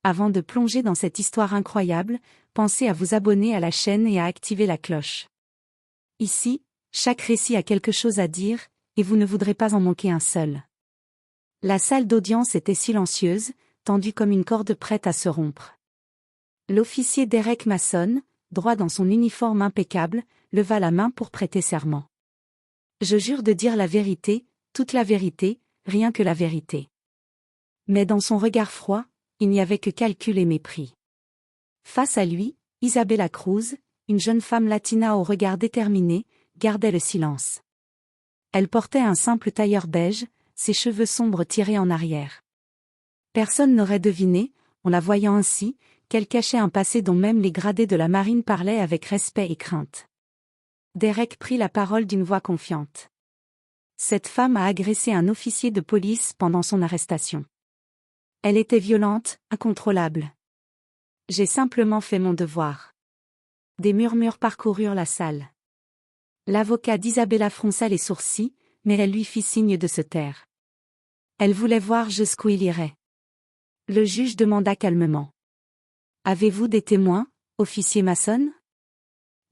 Avant de plonger dans cette histoire incroyable, pensez à vous abonner à la chaîne et à activer la cloche. Ici, chaque récit a quelque chose à dire, et vous ne voudrez pas en manquer un seul. La salle d'audience était silencieuse, tendue comme une corde prête à se rompre. L'officier Derek Mason, droit dans son uniforme impeccable, leva la main pour prêter serment. « Je jure de dire la vérité, toute la vérité, rien que la vérité. » Mais dans son regard froid, il n'y avait que calcul et mépris. Face à lui, Isabella Cruz, une jeune femme latina au regard déterminé, gardait le silence. Elle portait un simple tailleur beige, ses cheveux sombres tirés en arrière. Personne n'aurait deviné, en la voyant ainsi, qu'elle cachait un passé dont même les gradés de la marine parlaient avec respect et crainte. Derek prit la parole d'une voix confiante. Cette femme a agressé un officier de police pendant son arrestation. Elle était violente, incontrôlable. J'ai simplement fait mon devoir. Des murmures parcoururent la salle. L'avocat d'Isabella fronça les sourcils, mais elle lui fit signe de se taire. Elle voulait voir jusqu'où il irait. Le juge demanda calmement. « Avez-vous des témoins, officier Mason ?»«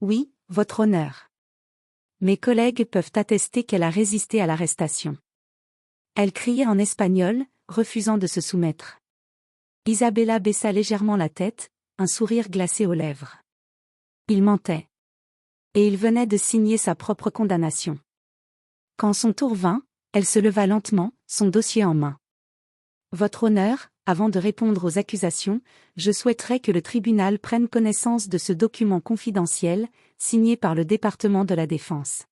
Oui, votre honneur. Mes collègues peuvent attester qu'elle a résisté à l'arrestation. » Elle criait en espagnol, refusant de se soumettre. Isabella baissa légèrement la tête, un sourire glacé aux lèvres. Il mentait. Et il venait de signer sa propre condamnation. Quand son tour vint, elle se leva lentement, son dossier en main. « Votre honneur, avant de répondre aux accusations, je souhaiterais que le tribunal prenne connaissance de ce document confidentiel, signé par le département de la Défense. »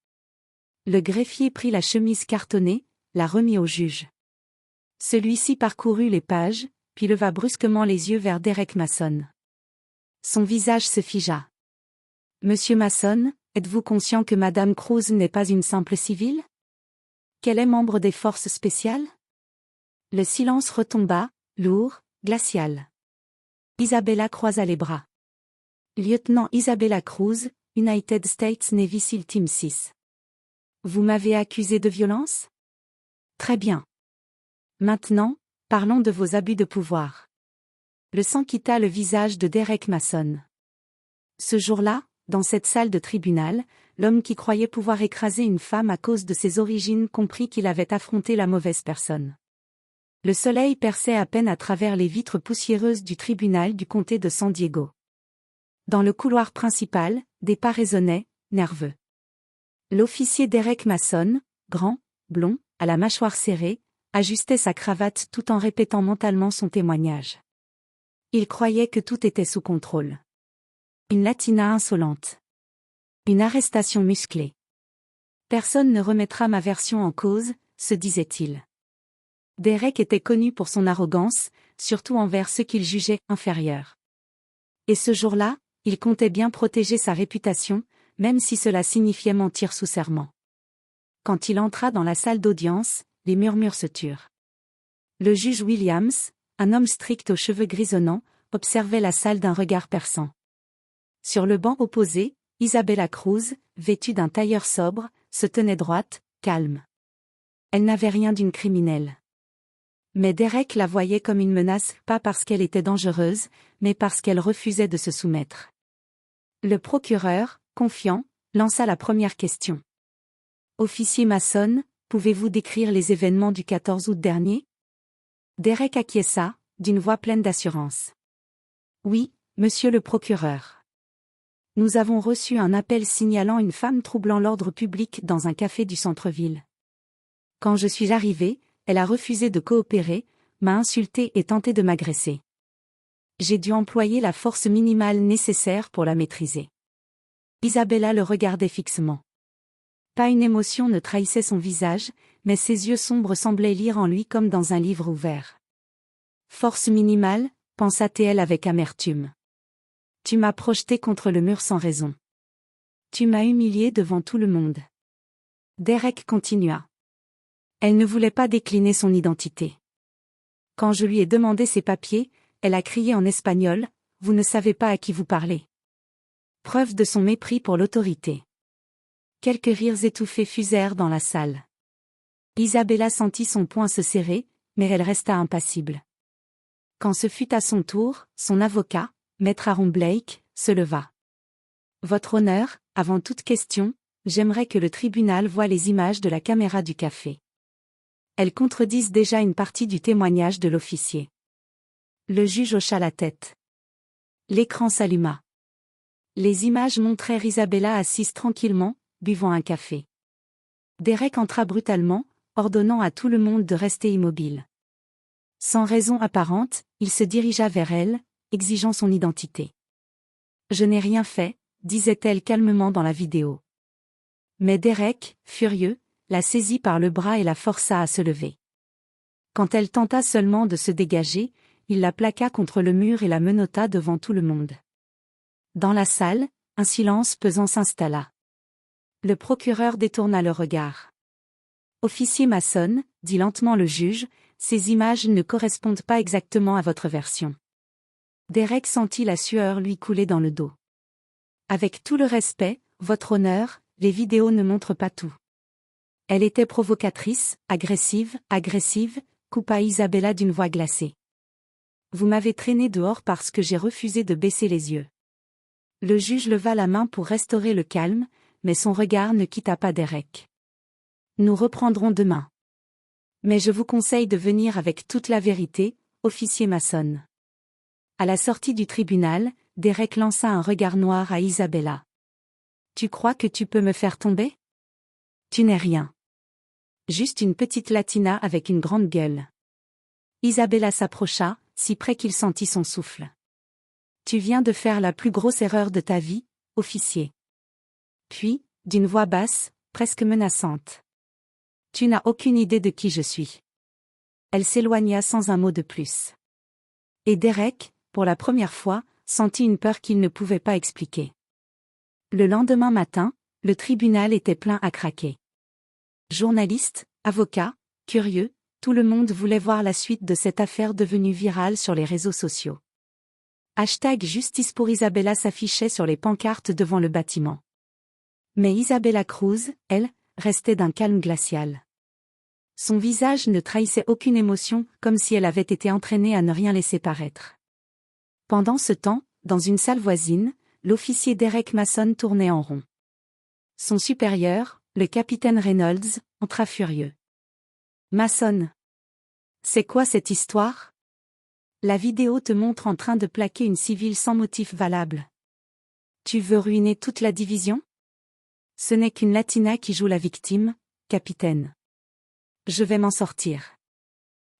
Le greffier prit la chemise cartonnée, la remit au juge. Celui-ci parcourut les pages, puis leva brusquement les yeux vers Derek Mason. Son visage se figea. « Monsieur Mason, êtes-vous conscient que Madame Cruz n'est pas une simple civile? Qu'elle est membre des forces spéciales ?» Le silence retomba, lourd, glacial. Isabella croisa les bras. « Lieutenant Isabella Cruz, United States Navy SEAL Team 6. Vous m'avez accusé de violence? Très bien. Maintenant, parlons de vos abus de pouvoir. » Le sang quitta le visage de Derek Mason. Ce jour-là, dans cette salle de tribunal, l'homme qui croyait pouvoir écraser une femme à cause de ses origines comprit qu'il avait affronté la mauvaise personne. Le soleil perçait à peine à travers les vitres poussiéreuses du tribunal du comté de San Diego. Dans le couloir principal, des pas résonnaient, nerveux. L'officier Derek Mason, grand, blond, à la mâchoire serrée, ajustait sa cravate tout en répétant mentalement son témoignage. Il croyait que tout était sous contrôle. Une latina insolente. Une arrestation musclée. Personne ne remettra ma version en cause, se disait-il. Derek était connu pour son arrogance, surtout envers ceux qu'il jugeait inférieurs. Et ce jour-là, il comptait bien protéger sa réputation, même si cela signifiait mentir sous serment. Quand il entra dans la salle d'audience, les murmures se turent. Le juge Williams, un homme strict aux cheveux grisonnants, observait la salle d'un regard perçant. Sur le banc opposé, Isabella Cruz, vêtue d'un tailleur sobre, se tenait droite, calme. Elle n'avait rien d'une criminelle. Mais Derek la voyait comme une menace, pas parce qu'elle était dangereuse, mais parce qu'elle refusait de se soumettre. Le procureur, confiant, lança la première question. « Officier Mason, pouvez-vous décrire les événements du 14 août dernier ?» Derek acquiesça, d'une voix pleine d'assurance. « Oui, monsieur le procureur. Nous avons reçu un appel signalant une femme troublant l'ordre public dans un café du centre-ville. Quand je suis arrivé, elle a refusé de coopérer, m'a insulté et tenté de m'agresser. J'ai dû employer la force minimale nécessaire pour la maîtriser. » Isabella le regardait fixement. Pas une émotion ne trahissait son visage, mais ses yeux sombres semblaient lire en lui comme dans un livre ouvert. « Force minimale, pensa-t-elle avec amertume. Tu m'as projeté contre le mur sans raison. Tu m'as humilié devant tout le monde. » Derek continua. Elle ne voulait pas décliner son identité. Quand je lui ai demandé ses papiers, elle a crié en espagnol, « Vous ne savez pas à qui vous parlez. » Preuve de son mépris pour l'autorité. Quelques rires étouffés fusèrent dans la salle. Isabella sentit son poing se serrer, mais elle resta impassible. Quand ce fut à son tour, son avocat, maître Aaron Blake, se leva. Votre honneur, avant toute question, j'aimerais que le tribunal voie les images de la caméra du café. Elles contredisent déjà une partie du témoignage de l'officier. Le juge hocha la tête. L'écran s'alluma. Les images montrèrent Isabella assise tranquillement, buvant un café. Derek entra brutalement, ordonnant à tout le monde de rester immobile. Sans raison apparente, il se dirigea vers elle, exigeant son identité. « Je n'ai rien fait », disait-elle calmement dans la vidéo. Mais Derek, furieux, la saisit par le bras et la força à se lever. Quand elle tenta seulement de se dégager, il la plaqua contre le mur et la menotta devant tout le monde. Dans la salle, un silence pesant s'installa. Le procureur détourna le regard. « Officier Mason, dit lentement le juge, ces images ne correspondent pas exactement à votre version. » Derek sentit la sueur lui couler dans le dos. « Avec tout le respect, votre honneur, les vidéos ne montrent pas tout. » Elle était provocatrice, agressive, coupa Isabella d'une voix glacée. « Vous m'avez traîné dehors parce que j'ai refusé de baisser les yeux. » Le juge leva la main pour restaurer le calme, mais son regard ne quitta pas Derek. « Nous reprendrons demain. Mais je vous conseille de venir avec toute la vérité, officier Mason. » À la sortie du tribunal, Derek lança un regard noir à Isabella. « Tu crois que tu peux me faire tomber? Tu n'es rien. Juste une petite latina avec une grande gueule. » Isabella s'approcha, si près qu'il sentit son souffle. « Tu viens de faire la plus grosse erreur de ta vie, officier. » Puis, d'une voix basse, presque menaçante. « Tu n'as aucune idée de qui je suis. » Elle s'éloigna sans un mot de plus. Et Derek, pour la première fois, sentit une peur qu'il ne pouvait pas expliquer. Le lendemain matin, le tribunal était plein à craquer. Journalistes, avocats, curieux, tout le monde voulait voir la suite de cette affaire devenue virale sur les réseaux sociaux. #Justice pour Isabella s'affichait sur les pancartes devant le bâtiment. Mais Isabella Cruz, elle, restait d'un calme glacial. Son visage ne trahissait aucune émotion, comme si elle avait été entraînée à ne rien laisser paraître. Pendant ce temps, dans une salle voisine, l'officier Derek Mason tournait en rond. Son supérieur, le capitaine Reynolds, entra furieux. « Mason. C'est quoi cette histoire ? La vidéo te montre en train de plaquer une civile sans motif valable. Tu veux ruiner toute la division ? Ce n'est qu'une latina qui joue la victime, capitaine. Je vais m'en sortir.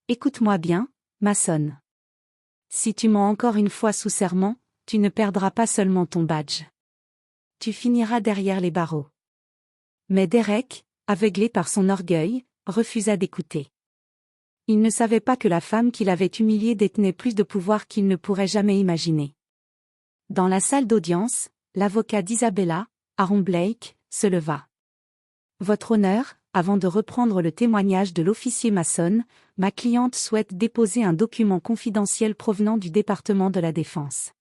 Écoute-moi bien, Mason. Si tu mens encore une fois sous serment, tu ne perdras pas seulement ton badge. Tu finiras derrière les barreaux. » Mais Derek, aveuglé par son orgueil, refusa d'écouter. Il ne savait pas que la femme qu'il avait humiliée détenait plus de pouvoir qu'il ne pourrait jamais imaginer. Dans la salle d'audience, l'avocat d'Isabella, Aaron Blake, se leva. « Votre honneur, avant de reprendre le témoignage de l'officier Mason, ma cliente souhaite déposer un document confidentiel provenant du département de la Défense. »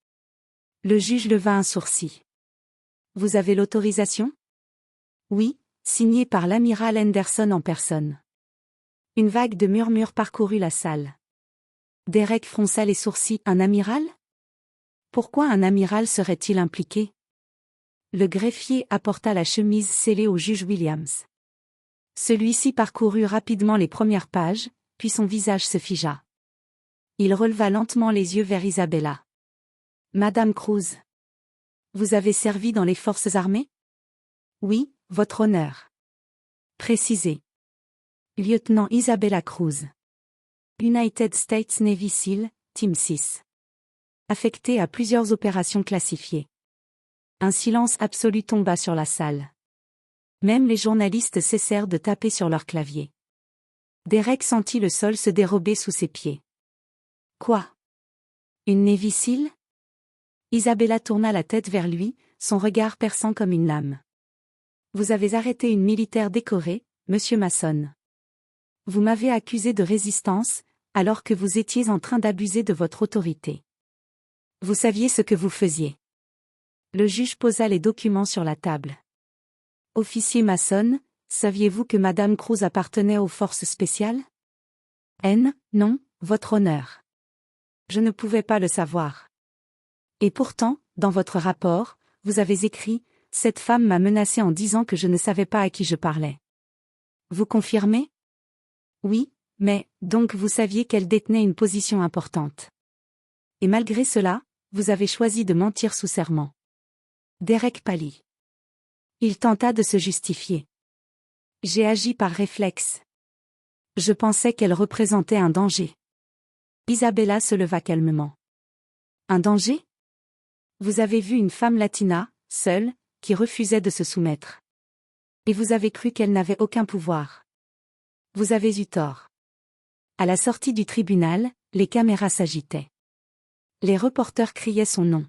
Le juge leva un sourcil. « Vous avez l'autorisation ? » « Oui, signé par l'amiral Henderson en personne. » Une vague de murmures parcourut la salle. Derek fronça les sourcils. « Un amiral ? Pourquoi un amiral serait-il impliqué ? » Le greffier apporta la chemise scellée au juge Williams. Celui-ci parcourut rapidement les premières pages, puis son visage se figea. Il releva lentement les yeux vers Isabella. « Madame Cruz. Vous avez servi dans les forces armées ? » « Oui, votre honneur. » « Précisez. » Lieutenant Isabella Cruz. United States Navy SEAL, Team 6. Affectée à plusieurs opérations classifiées. Un silence absolu tomba sur la salle. Même les journalistes cessèrent de taper sur leur clavier. Derek sentit le sol se dérober sous ses pieds. Quoi ? Une Navy SEAL ? Isabella tourna la tête vers lui, son regard perçant comme une lame. Vous avez arrêté une militaire décorée, monsieur Mason. Vous m'avez accusé de résistance, alors que vous étiez en train d'abuser de votre autorité. Vous saviez ce que vous faisiez. Le juge posa les documents sur la table. Officier Mason, saviez-vous que Madame Cruz appartenait aux forces spéciales ? Non, votre honneur. Je ne pouvais pas le savoir. Et pourtant, dans votre rapport, vous avez écrit « Cette femme m'a menacé en disant que je ne savais pas à qui je parlais ». Vous confirmez? Oui, mais, donc vous saviez qu'elle détenait une position importante. Et malgré cela, vous avez choisi de mentir sous serment. Derek pâlit. Il tenta de se justifier. J'ai agi par réflexe. Je pensais qu'elle représentait un danger. Isabella se leva calmement. Un danger? Vous avez vu une femme latina, seule, qui refusait de se soumettre. Et vous avez cru qu'elle n'avait aucun pouvoir. Vous avez eu tort. À la sortie du tribunal, les caméras s'agitaient. Les reporters criaient son nom.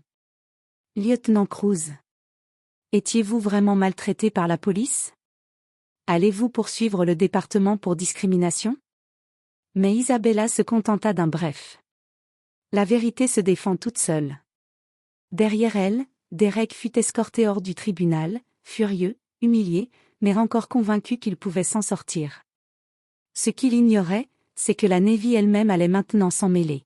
Lieutenant Cruz. Étiez-vous vraiment maltraité par la police? Allez-vous poursuivre le département pour discrimination? Mais Isabella se contenta d'un bref. La vérité se défend toute seule. Derrière elle, Derek fut escorté hors du tribunal, furieux, humilié, mais encore convaincu qu'il pouvait s'en sortir. Ce qu'il ignorait, c'est que la Navy elle-même allait maintenant s'en mêler.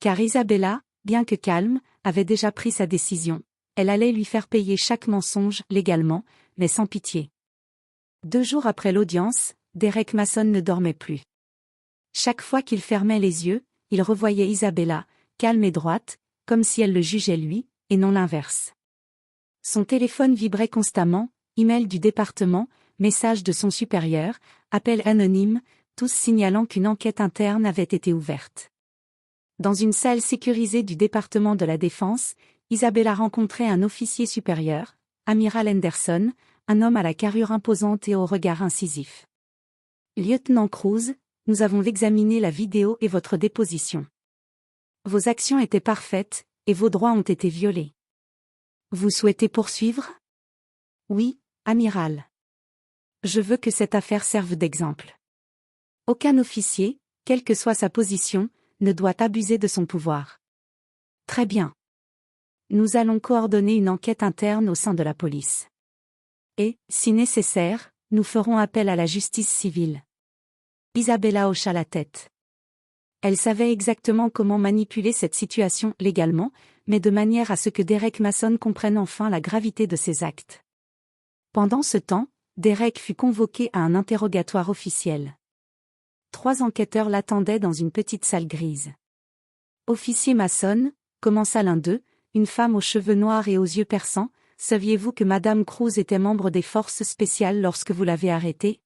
Car Isabella, bien que calme, avait déjà pris sa décision. Elle allait lui faire payer chaque mensonge, légalement, mais sans pitié. 2 jours après l'audience, Derek Mason ne dormait plus. Chaque fois qu'il fermait les yeux, il revoyait Isabella, calme et droite, comme si elle le jugeait lui, et non l'inverse. Son téléphone vibrait constamment, email du département, message de son supérieur, appel anonyme, tous signalant qu'une enquête interne avait été ouverte. Dans une salle sécurisée du département de la Défense, Isabella rencontrait un officier supérieur, Amiral Henderson, un homme à la carrure imposante et au regard incisif. Lieutenant Cruz, nous avons examiné la vidéo et votre déposition. Vos actions étaient parfaites, et vos droits ont été violés. Vous souhaitez poursuivre? Oui, amiral. Je veux que cette affaire serve d'exemple. Aucun officier, quelle que soit sa position, ne doit abuser de son pouvoir. Très bien. Nous allons coordonner une enquête interne au sein de la police. Et, si nécessaire, nous ferons appel à la justice civile. Isabella hocha la tête. Elle savait exactement comment manipuler cette situation légalement, mais de manière à ce que Derek Mason comprenne enfin la gravité de ses actes. Pendant ce temps, Derek fut convoqué à un interrogatoire officiel. 3 enquêteurs l'attendaient dans une petite salle grise. Officier Mason, commença l'un d'eux, une femme aux cheveux noirs et aux yeux perçants, saviez-vous que Madame Cruz était membre des forces spéciales lorsque vous l'avez arrêtée?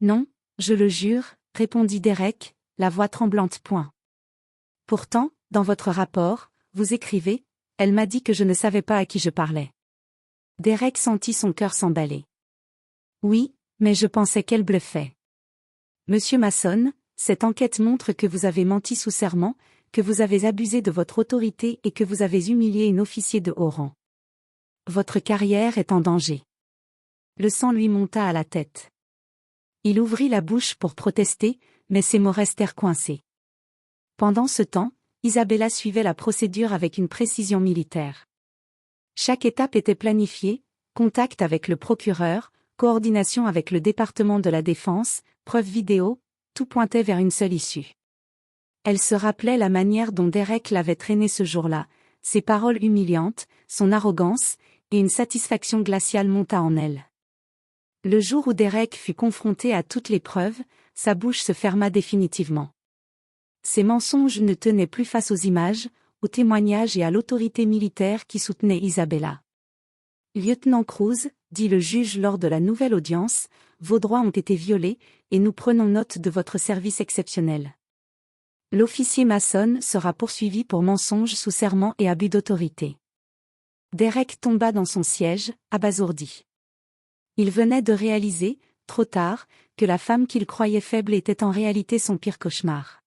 Non, je le jure, répondit Derek, la voix tremblante. Pourtant, dans votre rapport, vous écrivez, elle m'a dit que je ne savais pas à qui je parlais. Derek sentit son cœur s'emballer. Oui, mais je pensais qu'elle bluffait. Monsieur Mason, cette enquête montre que vous avez menti sous serment, que vous avez abusé de votre autorité et que vous avez humilié une officier de haut rang. Votre carrière est en danger. Le sang lui monta à la tête. Il ouvrit la bouche pour protester, mais ses mots restèrent coincés. Pendant ce temps, Isabella suivait la procédure avec une précision militaire. Chaque étape était planifiée, contact avec le procureur, coordination avec le département de la Défense, preuves vidéo, tout pointait vers une seule issue. Elle se rappelait la manière dont Derek l'avait traînée ce jour-là, ses paroles humiliantes, son arrogance, et une satisfaction glaciale monta en elle. Le jour où Derek fut confronté à toutes les preuves, sa bouche se ferma définitivement. Ses mensonges ne tenaient plus face aux images, aux témoignages et à l'autorité militaire qui soutenait Isabella. Lieutenant Cruz, dit le juge lors de la nouvelle audience, vos droits ont été violés, et nous prenons note de votre service exceptionnel. L'officier Mason sera poursuivi pour mensonge sous serment et abus d'autorité. Derek tomba dans son siège, abasourdi. Il venait de réaliser, trop tard, que la femme qu'il croyait faible était en réalité son pire cauchemar.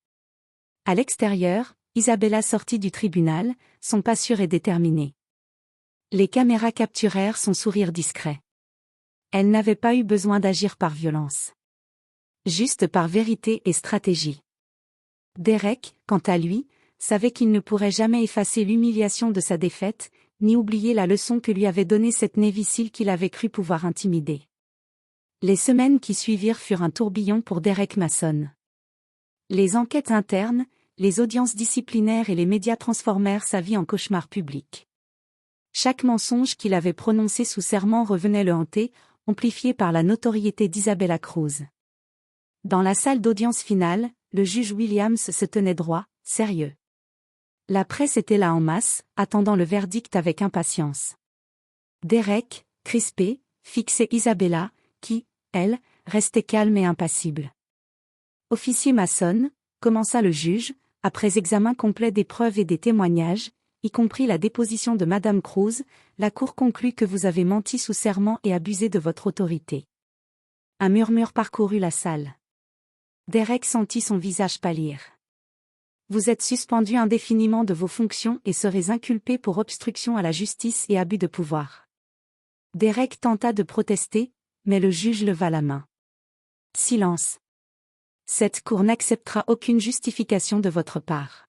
À l'extérieur, Isabella sortit du tribunal, son pas sûr et déterminé. Les caméras capturèrent son sourire discret. Elle n'avait pas eu besoin d'agir par violence. Juste par vérité et stratégie. Derek, quant à lui, savait qu'il ne pourrait jamais effacer l'humiliation de sa défaite, ni oublier la leçon que lui avait donnée cette Navy SEAL qu'il avait cru pouvoir intimider. Les semaines qui suivirent furent un tourbillon pour Derek Mason. Les enquêtes internes, les audiences disciplinaires et les médias transformèrent sa vie en cauchemar public. Chaque mensonge qu'il avait prononcé sous serment revenait le hanter, amplifié par la notoriété d'Isabella Cruz. Dans la salle d'audience finale, le juge Williams se tenait droit, sérieux. La presse était là en masse, attendant le verdict avec impatience. Derek, crispé, fixait Isabella, qui, elle, restait calme et impassible. Officier Mason, commença le juge, après examen complet des preuves et des témoignages, y compris la déposition de Madame Cruz, la Cour conclut que vous avez menti sous serment et abusé de votre autorité. Un murmure parcourut la salle. Derek sentit son visage pâlir. Vous êtes suspendu indéfiniment de vos fonctions et serez inculpé pour obstruction à la justice et abus de pouvoir. Derek tenta de protester, mais le juge leva la main. Silence. Cette cour n'acceptera aucune justification de votre part.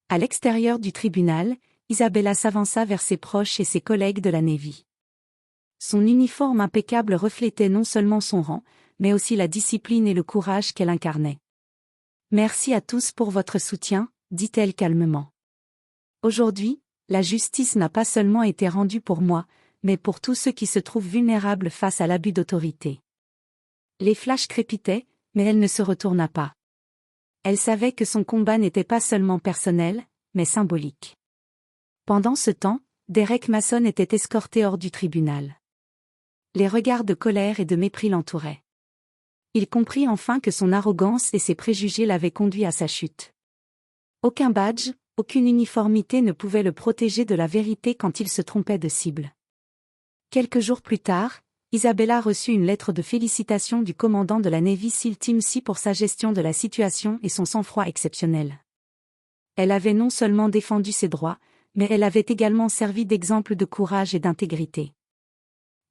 À l'extérieur du tribunal, Isabella s'avança vers ses proches et ses collègues de la Navy. Son uniforme impeccable reflétait non seulement son rang, mais aussi la discipline et le courage qu'elle incarnait. Merci à tous pour votre soutien, dit-elle calmement. Aujourd'hui, la justice n'a pas seulement été rendue pour moi, mais pour tous ceux qui se trouvent vulnérables face à l'abus d'autorité. Les flashs crépitaient, mais elle ne se retourna pas. Elle savait que son combat n'était pas seulement personnel, mais symbolique. Pendant ce temps, Derek Mason était escorté hors du tribunal. Les regards de colère et de mépris l'entouraient. Il comprit enfin que son arrogance et ses préjugés l'avaient conduit à sa chute. Aucun badge, aucune uniformité ne pouvait le protéger de la vérité quand il se trompait de cible. Quelques jours plus tard, Isabella reçut une lettre de félicitations du commandant de la Navy SEAL Team C pour sa gestion de la situation et son sang-froid exceptionnel. Elle avait non seulement défendu ses droits, mais elle avait également servi d'exemple de courage et d'intégrité.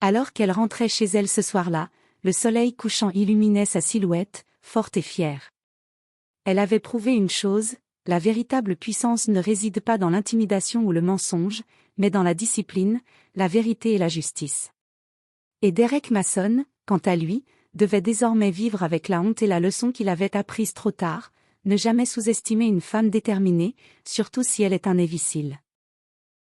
Alors qu'elle rentrait chez elle ce soir-là, le soleil couchant illuminait sa silhouette, forte et fière. Elle avait prouvé une chose, la véritable puissance ne réside pas dans l'intimidation ou le mensonge, mais dans la discipline, la vérité et la justice. Et Derek Mason, quant à lui, devait désormais vivre avec la honte et la leçon qu'il avait apprise trop tard, ne jamais sous-estimer une femme déterminée, surtout si elle est un Navy SEAL.